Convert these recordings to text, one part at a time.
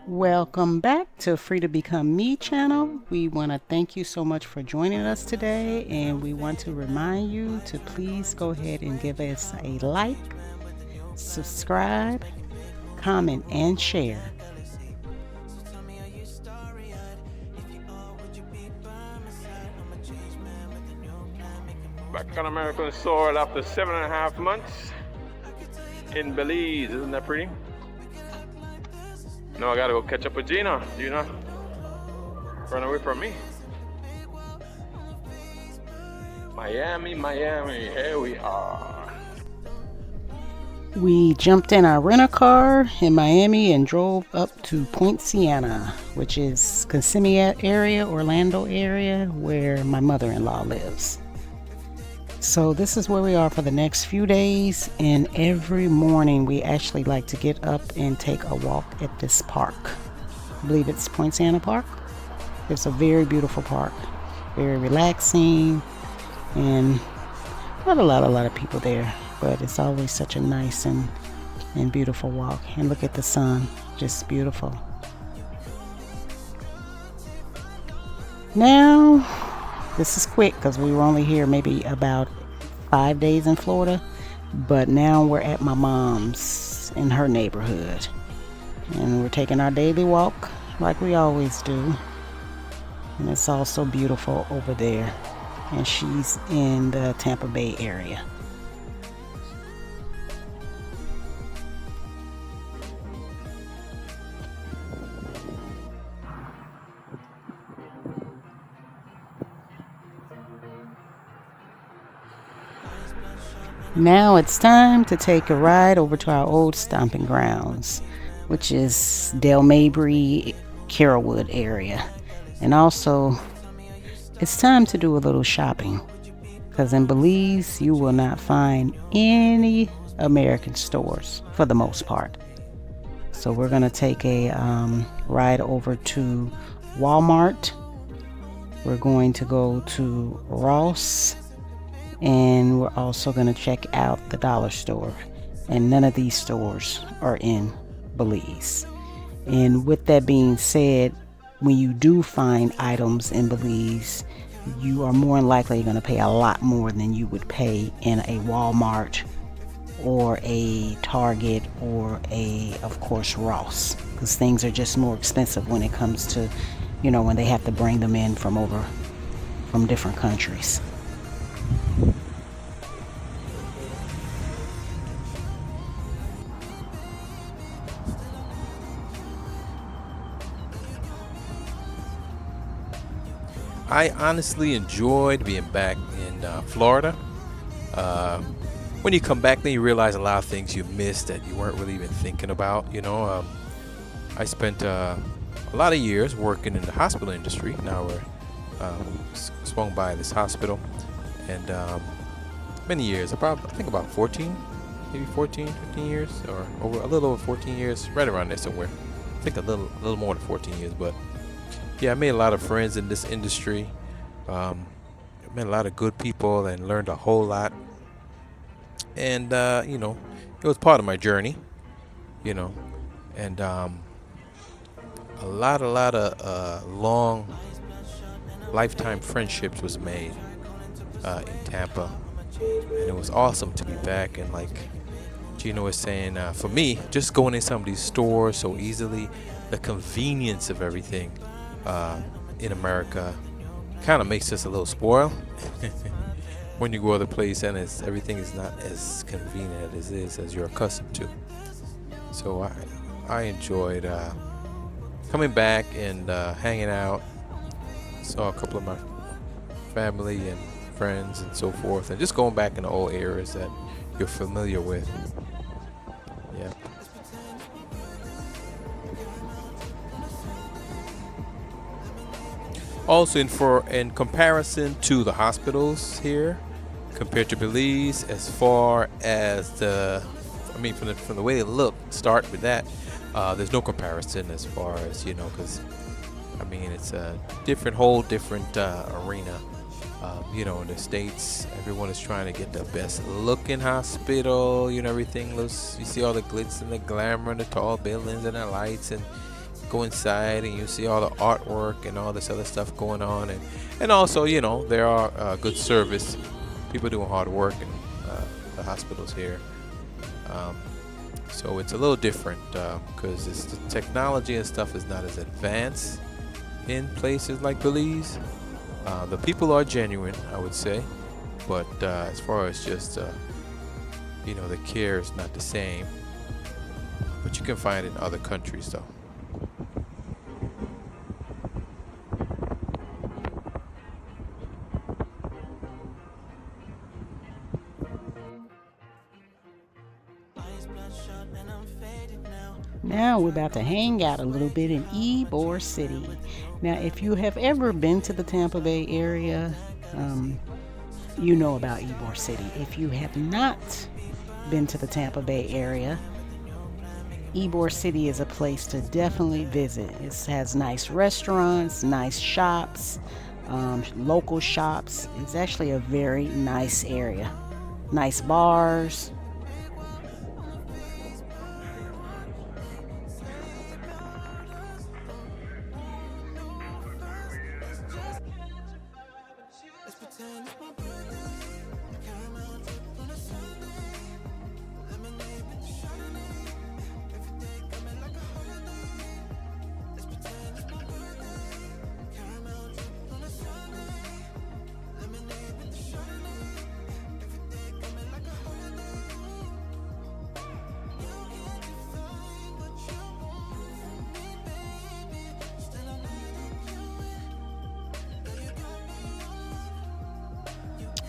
Welcome back to Free to Become Me channel. We want to thank you so much for joining us today, and we want to remind you to please go ahead and give us a like, subscribe, comment, and share. Back on American soil after 7.5 months in Belize. Isn't that pretty? No, I gotta go catch up with Gina. Gina, run away from me. Miami, here we are. We jumped in our rental car in Miami and drove up to Point Siena, which is Kissimmee area, Orlando area, where my mother-in-law lives. So this is where we are for the next few days, and every morning we actually like to get up and take a walk at this park. I believe it's Point Siena Park. It's a very beautiful park, very relaxing, and not a lot of people there, but it's always such a nice and beautiful walk. And look at the sun, just beautiful. Now, this is quick because we were only here maybe about 5 days in Florida, but now we're at my mom's in her neighborhood, and we're taking our daily walk like we always do. And it's also beautiful over there, and she's in the Tampa Bay area. Now it's time to take a ride over to our old stomping grounds, which is Del Mabry, Carrollwood area. And also, it's time to do a little shopping, because in Belize, you will not find any American stores for the most part. So we're going to take a ride over to Walmart. We're going to go to Ross. And we're also going to check out the dollar store. And none of these stores are in Belize. And with that being said, when you do find items in Belize, you are more than likely going to pay a lot more than you would pay in a Walmart or a Target or of course, Ross. Because things are just more expensive when it comes to, when they have to bring them in from different countries. I honestly enjoyed being back in Florida. When you come back, then you realize a lot of things you missed that you weren't really even thinking about. I spent a lot of years working in the hospital industry. Now we're swung by this hospital, and many years, I think about 14, maybe 14, 15 years, or a little over 14 years, right around there somewhere. I think a little more than 14 years, but yeah, I made a lot of friends in this industry. Met a lot of good people and learned a whole lot. And it was part of my journey. And a lot of long lifetime friendships was made in Tampa, and it was awesome to be back. And like Gino was saying, for me, just going in some of these stores so easily, the convenience of everything in America kind of makes us a little spoiled when you go other place, and everything is not as convenient as you're accustomed to. So I enjoyed coming back and hanging out. Saw a couple of my family and friends and so forth, and just going back in the old areas that you're familiar with. Yeah. Also, in comparison to the hospitals here, compared to Belize, as far as from the way they look, start with that. There's no comparison as far as because it's a whole different arena. In the States, everyone is trying to get the best looking hospital. Everything looks. You see all the glitz and the glamour and the tall buildings and the lights and go inside and you see all the artwork and all this other stuff going on, and also, you know, there are good service, people doing hard work in the hospitals here. Um, so it's a little different because the technology and stuff is not as advanced in places like Belize. The people are genuine, I would say, but as far as just you know, the care is not the same. But you can find it in other countries, though. Now we're about to hang out a little bit in YBOR City. Now, if you have ever been to the Tampa Bay area, you know about YBOR City. If you have not been to the Tampa Bay area, YBOR City is a place to definitely visit. It has nice restaurants, nice shops, local shops. It's actually a very nice area. Nice bars.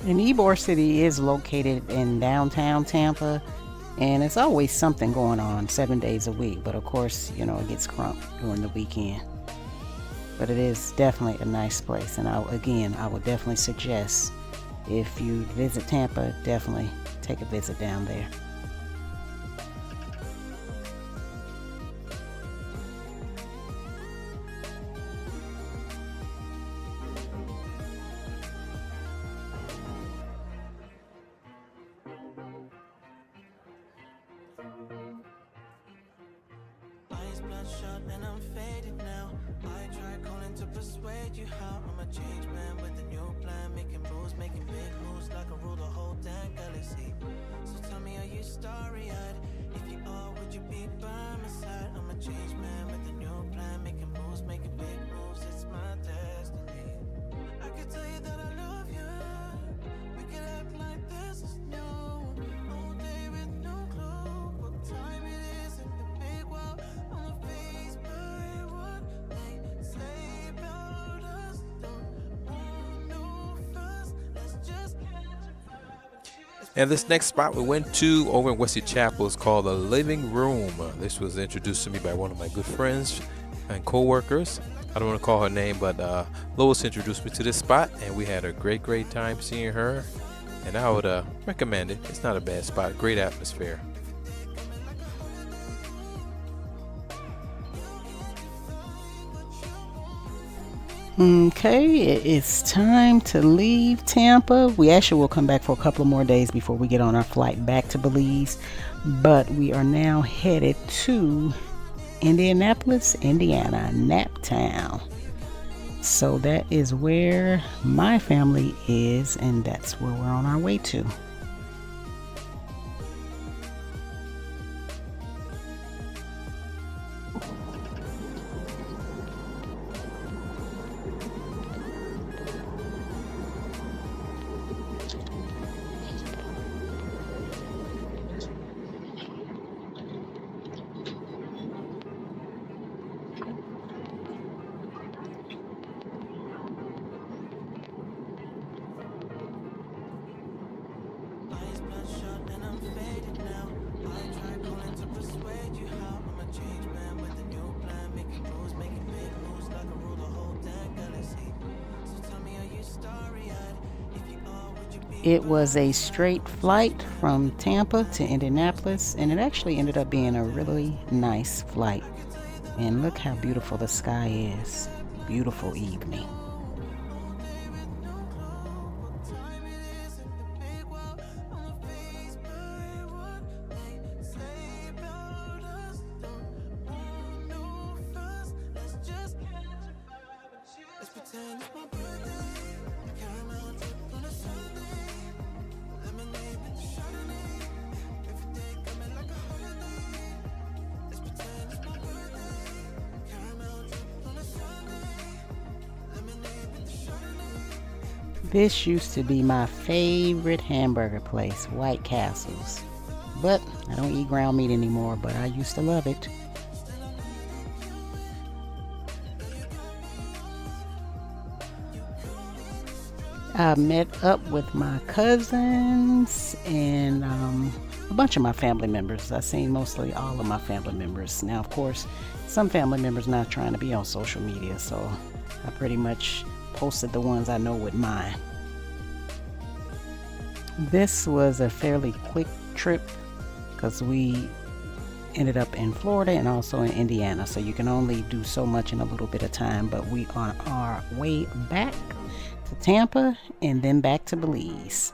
And YBOR City is located in downtown Tampa, and it's always something going on 7 days a week. But of course, you know, it gets crumped during the weekend. But it is definitely a nice place, and I would definitely suggest, if you visit Tampa, definitely take a visit down there. bloodshot and I'm faded now. I try calling to persuade you how I'm a changed man with a new plan, making moves, making big moves like I rule the whole damn galaxy. So tell me, are you starry-eyed? If you are, would you be by my side? I'm a changed man with a new plan, making moves, making big moves. It's my destiny. I can tell you that I love you. We can act like this is new. All day with no clue what time it is in the big world. I'm faced by what they say about us. Don't want no fuss. Let's just And this next spot we went to over in Wesley Chapel is called the Living Room. This was introduced to me by one of my good friends and co-workers. I don't want to call her name, but Lois introduced me to this spot, and we had a great time seeing her. And I would recommend it. It's not a bad spot. Great atmosphere. Okay, it's time to leave Tampa. We actually will come back for a couple of more days before we get on our flight back to Belize. But we are now headed to Indianapolis, Indiana, Naptown. So that is where my family is, and that's where we're on our way to. eyes bloodshot and I'm faded now. I try calling to persuade you how I'm a changed man with a new plan, making moves, making big moves like I rule the whole damn galaxy. So tell me, are you starry-eyed? If you are, would you be It was a straight flight from Tampa to Indianapolis, and it actually ended up being a really nice flight. And look how beautiful the sky is. Beautiful evening. say about us? Don't want no fuss. This used to be my favorite hamburger place, White Castle's. But I don't eat ground meat anymore, but I used to love it. I met up with my cousins and a bunch of my family members. I seen mostly all of my family members. Now, of course, some family members not trying to be on social media, so I pretty much posted the ones I know with mine. This was a fairly quick trip because we ended up in Florida and also in Indiana, so you can only do so much in a little bit of time, but we are on our way back to Tampa and then back to Belize.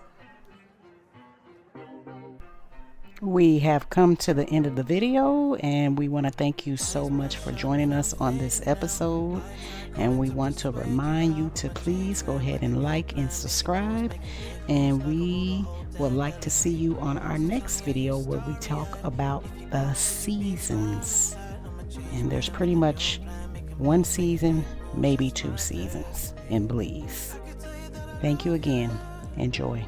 We have come to the end of the video, and we want to thank you so much for joining us on this episode, and we want to remind you to please go ahead and like and subscribe, and we would like to see you on our next video where we talk about the seasons, and there's pretty much one season, maybe 2 seasons in Belize. Thank you again. Enjoy.